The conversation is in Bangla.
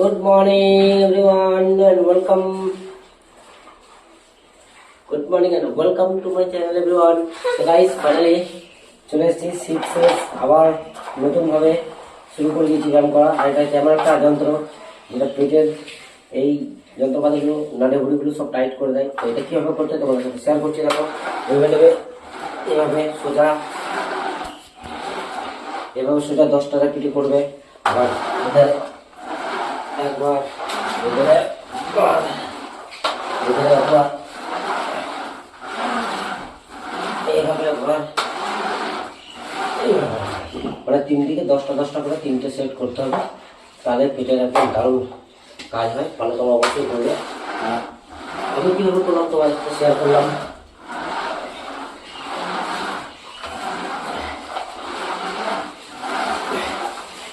Good morning everyone and welcome. Good morning and welcome to my channel everyone. So guys, finally চলে এসেছি 6 আবার নতুন ভাবে শুরু করে দিয়েছি ব্যায়াম করা। আর এটা তেমন একটা যন্ত্র যেটা পেটের এই যন্ত্রপাতিগুলো নাড়ে ভুড়িগুলো সব টাইট করে দেয়। তো এটা কীভাবে করতে তোমাদের সাথে শেয়ার করছি। দেখো এইভাবে সোজা এভাবে সোজা 10টা পিটি করবে। আবার এধারে একবার এধারে একবার এইভাবে একবার মানে 3 দিকে 10টা করে 3টে সেট করতে হবে। তাহলে পেটের একদম দারুণ কাজ হয়। মানে তোমরা অবশ্যই করবে। আমি কীভাবে করলাম তোমার সাথে শেয়ার করলাম।